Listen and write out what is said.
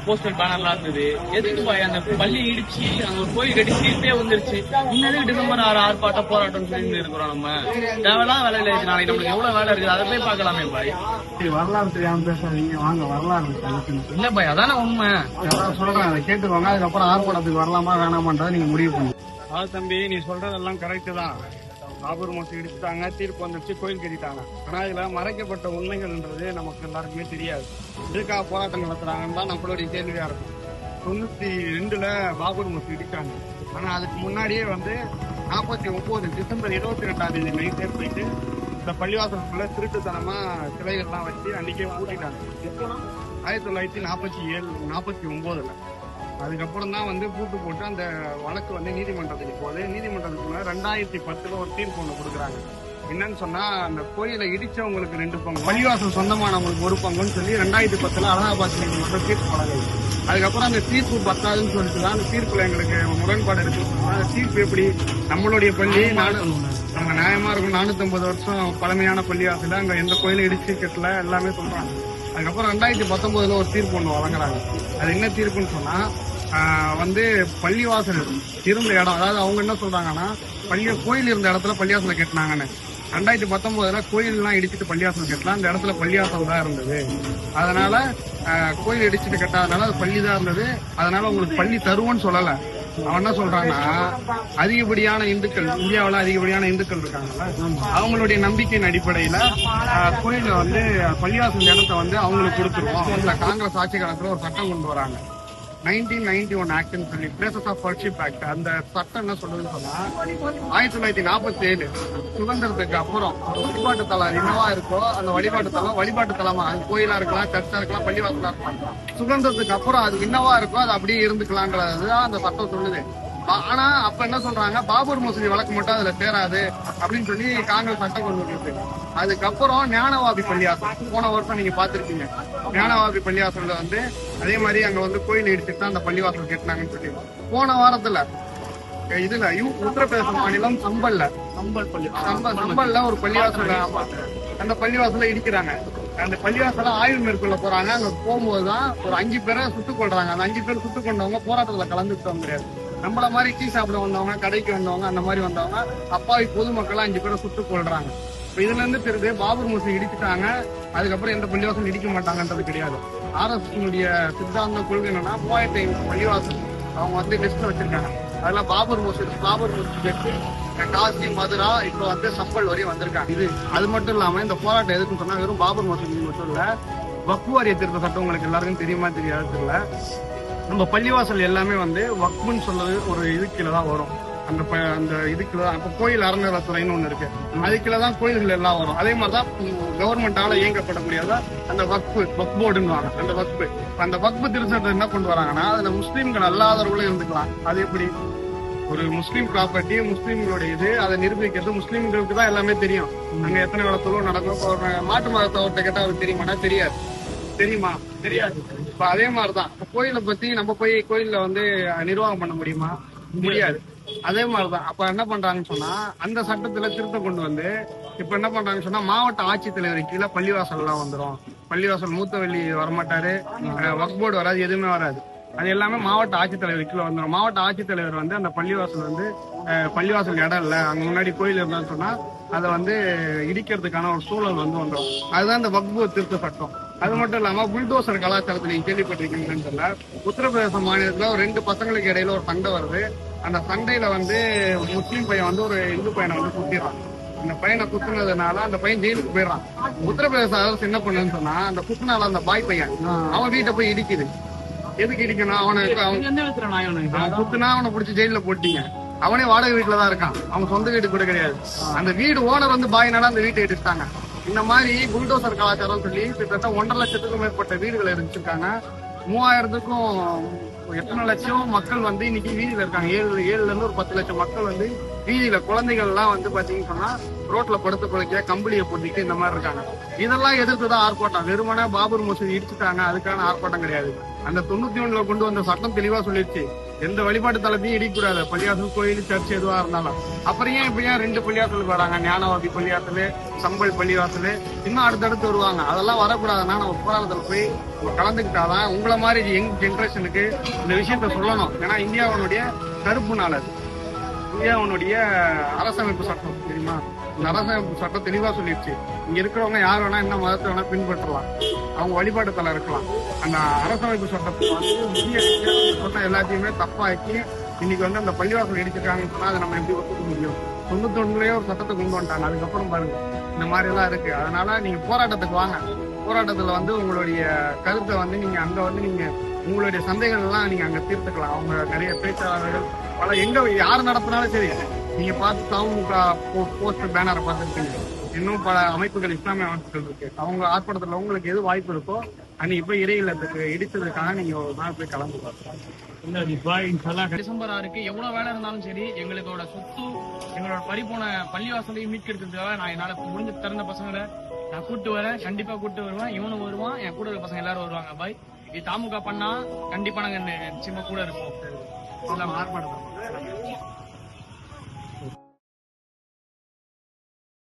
Poster பேனர்லாம் இருந்தது. எதுக்கு பாய் அந்த பள்ளி இடிச்சு அங்க ஒரு கோயில் கட்டி சீட்டே வந்துருச்சு. இன்னும் டிசம்பர் 6 ஆர்ப்பாட்டம் போராட்டம் சொல்லி இருக்கிறோம். நம்ம தேவையில்லாம் வேலை இல்லை. நாளைக்கு நம்மளுக்கு எவ்வளவு வேலை இருக்குது அதை போய் பார்க்கலாமே பாய். வரலாறு தெரியாம பேசாதீங்க, வாங்க வரலாறு இல்ல பாய், அதான உண்மை. சொல்றேன், அதை கேட்டுவாங்க. அதுக்கப்புறம் ஆர்ப்பாட்டத்துக்கு வரலாமா வேணாமான்றதை நீங்க முடிவு பண்ணுங்க. தம்பி, நீ சொல்றதெல்லாம் கரெக்டு தான். பாபர் மசூதி இடிச்சுட்டாங்க, தீர்ப்பு வந்துருச்சு, கோயில் கட்டிட்டாங்க. ஆனா இதுல மறைக்கப்பட்ட உண்மைகள்ன்றது நமக்கு எல்லாருக்குமே தெரியாது. இதுக்காக போராட்டம் நடத்துறாங்கன்னு தான் நம்மளுடைய கேள்வியா இருக்கும். 92ல பாபர் மசூதி இடிச்சாங்க. ஆனா அதுக்கு முன்னாடியே 49 டிசம்பர் 22 நைட்டே போயிட்டு இந்த பள்ளிவாசலுக்குள்ள திருட்டுத்தனமா சிலைகள்லாம் வச்சு அன்னைக்கே மூடிட்டாங்க. எப்போ 1947 49ல. அதுக்கப்புறம் தான் பூட்டு போட்டு அந்த வழக்கு நீதிமன்றத்துக்கு போகுது. நீதிமன்றத்துக்குள்ள 2010ல ஒரு தீர்ப்பு ஒண்ணு கொடுக்குறாங்க. என்னன்னு சொன்னா, அந்த கோயிலை இடிச்சவங்களுக்கு 2 பங்கு, பள்ளிவாசல் சொந்தமானவங்களுக்கு 1 பங்குன்னு சொல்லி 2010ல அலகாபாத் நீதிமன்றம் தீர்ப்பு வழங்குது. அதுக்கப்புறம் அந்த தீர்ப்பு பத்தாதுன்னு சொல்லிட்டு தான் அந்த தீர்ப்புல எங்களுக்கு முரண்பாடு இருக்கு. அந்த தீர்ப்பு எப்படி, நம்மளுடைய பள்ளி நம்ம நியாயமா இருக்கும், 450 வருஷம் பழமையான பள்ளிவாசல அங்க எந்த கோயிலும் இடிச்சு கட்டல, எல்லாமே சொல்றாங்க. அதுக்கப்புறம் 2019ல ஒரு தீர்ப்பு ஒண்ணு வழங்குறாங்க. அது என்ன தீர்ப்புன்னு சொன்னா, பள்ளிவாசல் இருந்த இடம், அதாவது அவங்க என்ன சொல்றாங்கன்னா, கோயில் இருந்த இடத்துல பள்ளிவாசலை கட்டினாங்கன்னு. 2019ல கோயில்லாம் இடிச்சுட்டு பள்ளிவாசல் கட்டலாம், அந்த இடத்துல பள்ளிவாசல் தான் இருந்தது. அதனால கோயில் இடிச்சுட்டு கட்டாதனால அது பள்ளி தான் இருந்தது. அதனால உங்களுக்கு பள்ளி தருவோன்னு சொல்லல. அவன் என்ன சொல்றான்னா, அதிகப்படியான இந்துக்கள், இந்தியாவில அதிகப்படியான இந்துக்கள் இருக்காங்கல்ல, அவங்களுடைய நம்பிக்கையின் அடிப்படையில கோயில பள்ளிவாசல் இடத்த அவங்களுக்கு கொடுத்துருவோம். காங்கிரஸ் ஆட்சி காலத்துல ஒரு சட்டம் கொண்டு வராங்க, 1991 ஆக்ட்னு சொல்லி, பிளேசஸ் ஆஃப் வர்ஷிப் ஆக்ட். அந்த சட்டம் என்ன சொல்றதுன்னு சொன்னா, 1947 சுதந்திரத்துக்கு அப்புறம் வழிபாட்டு தலம் என்னவா இருக்கோ அந்த வழிபாட்டு தலமா, அது கோயிலா இருக்கலாம், சர்ச்சா இருக்கலாம், பள்ளிவாசலா இருக்கலாம், சுதந்திரத்துக்கு அப்புறம் அது என்னவா இருக்கோ அது அப்படியே இருந்துக்கலாங்கிறதுதான் அந்த சட்டம் சொல்லுது. ஆனா அப்ப என்ன சொல்றாங்க, பாபர் மசூதி வழக்கு மட்டும் அதுல சேராது அப்படின்னு சொல்லி காங்கிரஸ் சட்டம் கொண்டு வந்துருக்கு. அதுக்கப்புறம் ஞானவாபி பள்ளிவாசல், போன வருஷம் நீங்க பாத்திருக்கீங்க, ஞானவாபி பள்ளிவாசல்ல அதே மாதிரி அங்க கோயில் இடிச்சுட்டு தான் அந்த பள்ளிவாசல் கட்டினாங்கன்னு சொல்லி, போன வாரத்துல இதுல உத்தரப்பிரதேச மாநிலம் சம்பல்ல ஒரு பள்ளிவாசல், அந்த பள்ளிவாசல இடிக்கிறாங்க. அந்த பள்ளிவாசல ஆய்வு மேற்கொள்ள போறாங்க. அங்க போகும்போதுதான் ஒரு 5 பேரை சுட்டுக் கொள்றாங்க. அந்த 5 பேர் சுட்டுக் கொண்டவங்க போராட்டத்துல கலந்துக்கிட்ட முடியாது. நம்மள மாதிரி டீ சாப்பிட வந்தவங்க, கடைக்கு வந்தவங்க, அந்த மாதிரி வந்தவங்க அப்பாவி பொதுமக்கள் 5 பேரை சுட்டுக் கொள்றாங்க. இதுல இருந்து தெரியுது, பாபர் மசூதி இடிச்சுட்டாங்க, அதுக்கப்புறம் எந்த பள்ளிவாசல் இடிக்க மாட்டாங்கன்றது கிடையாது. RSS சித்தாந்த கொள்கை என்னன்னா, 3500 பள்ளிவாசல் அவங்க லிஸ்ட்ல வச்சிருக்காங்க. அதெல்லாம் பாபர் மசூதி காசி, மதுரா, இப்ப சம்பல் வரையும் வந்திருக்காங்க. இது அது மட்டும் இல்லாம இந்த போராட்டம் எதுக்குன்னு சொன்னா, வெறும் பாபர் மசூதி மட்டும் இல்ல, வக்ஃப் வாரிய திருத்த சட்டம் உங்களுக்கு எல்லாருக்கும் தெரியுமா தெரியாது தெரியல. நம்ம பள்ளிவாசல் எல்லாமே வக்ஃப்னு சொல்றது ஒரு இதுக்குள்ளதான் வரும். அந்த இதுக்குள்ளதான் இப்ப கோயில் அறநிலையத்துறைன்னு ஒண்ணு இருக்கு, அதுக்குள்ளதான் கோயில்கள் எல்லாம் வரும். அதே மாதிரிதான் கவர்மெண்டால இயங்கப்படக்கூடியதா அந்த வக்ஃப் போர்டுன்னு வாங்க. அந்த வக்ஃப் திருச்சட்டத்தை என்ன கொண்டு வராங்கன்னா, அதுல முஸ்லீம்கள் அல்லாதவர்களும் இருந்துக்கலாம். அது எப்படி, ஒரு முஸ்லீம் ப்ராப்பர்ட்டி, முஸ்லீம்களுடைய இது, அதை நிரூபிக்கிறது முஸ்லீம்களுக்கு தான் எல்லாமே தெரியும். அங்க எத்தனை வேலை நடக்கும். மாட்டு மதத்தவர்கிட்ட கேட்டா அவருக்கு தெரியுமானா தெரியாது. தெரியுமா? தெரியாது. இப்ப அதே மாதிரிதான் கோயிலை பத்தி நம்ம போய் கோயில்ல நிர்வாகம் பண்ண முடியுமா? முடியாது. அதே மாதிரிதான் அப்ப என்ன பண்றாங்கன்னு சொன்னா, அந்த சட்டத்துல திருத்தம் கொண்டு இப்ப என்ன பண்றாங்கன்னு சொன்னா, மாவட்ட ஆட்சித்தலைவர் கீழே பள்ளிவாசல் எல்லாம் வந்துடும். பள்ளிவாசல் மூத்தவள்ளி வரமாட்டாரு, வக்ஃப் போர்டு வராது, எதுவுமே வராது. அது எல்லாமே மாவட்ட ஆட்சித்தலைவர் கீழே வந்துடும். மாவட்ட ஆட்சித்தலைவர் அந்த பள்ளிவாசல் இடம் இல்ல, அங்க முன்னாடி கோயில் இருந்தான்னு சொன்னா அதை இடிக்கிறதுக்கான ஒரு சூழல் வந்துடும். அதுதான் இந்த வக்ஃப் திருத்த சட்டம். அது மட்டும் இல்லாம புல்டோசர் கலாச்சாரத்தை நீங்க கேள்விப்பட்டிருக்கீங்கன்னு சொல்ல, உத்தரப்பிரதேச மாநிலத்துல 2 பசங்களுக்கு இடையில ஒரு சண்டை வருது. அந்த சண்டையில முஸ்லீம் பையன் ஒரு இந்து பையனை குத்திடுறான். அந்த பையனை குத்துனதுனால அந்த பையன் ஜெயிலுக்கு போயிடறான். உத்தரப்பிரதேச அரசு என்ன பண்ணுன்னு சொன்னா, அந்த குத்துனால அந்த பாய் பையன் அவன் வீட்டை போய் இடிக்குது. எதுக்கு இடிக்கணும், அவனை குத்துனா அவனை பிடிச்சி ஜெயில போட்டீங்க. அவனே வாடகை வீட்டுலதான் இருக்கான், அவன் சொந்த வீடு கூட கிடையாது. அந்த வீடு ஓனர் பாய்னால அந்த வீட்டை இடிச்சிட்டாங்க. இந்த மாதிரி புல்டோசர் கலாச்சாரம் சொல்லி கிட்டத்தட்ட 1.5 லட்சத்துக்கும் மேற்பட்ட வீடுகளை இருந்துச்சிருக்காங்க. 3000க்கும் எத்தனை லட்சம் மக்கள் இன்னைக்கு வீதியில இருக்காங்க. 7ல இருந்து ஒரு 10 லட்சம் மக்கள் வீதியில, குழந்தைகள் எல்லாம் பாத்தீங்கன்னு சொன்னா ரோட்ல படுத்து குறைக்க கம்பளியை போட்டுட்டு இந்த மாதிரி இருக்காங்க. இதெல்லாம் எதிர்த்துதான் ஆர்ப்பாட்டம். வெறுமனே பாபர் மசூதி இடிச்சுட்டாங்க அதுக்கான ஆர்ப்பாட்டம் கிடையாது. அந்த 91ல கொண்டு வந்த சட்டம் தெளிவா சொல்லிடுச்சு, எந்த வழிபாட்டு தலத்தையும் இடிக்கூடாது, பள்ளியாசல் கோயில் சர்ச் எதுவா இருந்தாலும். அப்புறம் ஏன் இப்ப ஏன் 2 பள்ளியாசலுக்கு வராங்க, ஞானவாதி பள்ளியாசல், சம்பல் பள்ளிவாசல், இன்னும் அடுத்தடுத்து வருவாங்க. அதெல்லாம் வரக்கூடாதுன்னா நம்ம போராட்டத்தில் போய் கலந்துக்கிட்டாதான் உங்களை மாதிரி யங் ஜென்ரேஷனுக்கு இந்த விஷயத்த சொல்லணும். ஏன்னா இந்தியாவுடைய கருப்பு நாள் அது. இந்தியாவுடைய அரசமைப்பு சட்டம் தெரியுமா, இந்த அரசமைப்பு சட்டம் தெளிவா சொல்லிடுச்சு, இங்க இருக்கிறவங்க யார் வேணா என்ன மதத்தை வேணா பின்பற்றலாம், அவங்க வழிபாட்டு தலை இருக்கலாம். அந்த அரசமைப்பு சட்டத்தை சொன்ன எல்லாத்தையுமே தப்பாக்கி இன்னைக்கு வந்து அந்த பள்ளிவாசல் இடிச்சிருக்காங்கன்னு சொன்னா அதை நம்ம எப்படி ஒத்துக்க முடியும்? 91லயே ஒரு சட்டத்தை கொண்டு வந்துட்டாங்க. அதுக்கப்புறம் பாருங்க இந்த மாதிரி எல்லாம் இருக்கு. அதனால நீங்க போராட்டத்துக்கு வாங்க. போராட்டத்துல வந்து உங்களுடைய கருத்தை வந்து நீங்க அங்க வந்து நீங்க உங்களுடைய சந்தைகள் எல்லாம் நீங்க அங்க தீர்த்துக்கலாம். அவங்க நிறைய பேச்சாளர்கள் பல எங்க யார் நடத்தினாலும் சரி, நீங்க பார்த்து தமுக போஸ்டர் பேனரை பார்த்துருக்கீங்க. இன்னும் பல அமைப்புகள், இஸ்லாமிய அமைப்புகள் இருக்கு. அவங்க ஆர்ப்பாட்டத்துல உங்களுக்கு எது வாய்ப்பு இருக்கோ அன்னைக்கு போய் இறை இல்லத்துக்கு இடிச்சதுக்காக நீங்க ஒரு நாள் போய் கலந்து பார்க்கலாம். டிசம்பர் 6க்கு எவ்வளவு வேலை இருந்தாலும் சரி, எங்களோட சொத்து, எங்களோட பறிபோன பள்ளிவாசலையும் மீட்கிறதுக்காக நான் என்னால முடிஞ்ச திறந்த பசங்களை நான் கூட்டு வரேன். கண்டிப்பா கூட்டு வருவேன். இவனும் வருவான், என் கூட இருக்க பசங்க எல்லாரும் வருவாங்க. பாய், இது தாமுக பண்ணா கண்டிப்பா நாங்க நிச்சயமா கூட இருப்போம். ஆர்ப்பாட்டம்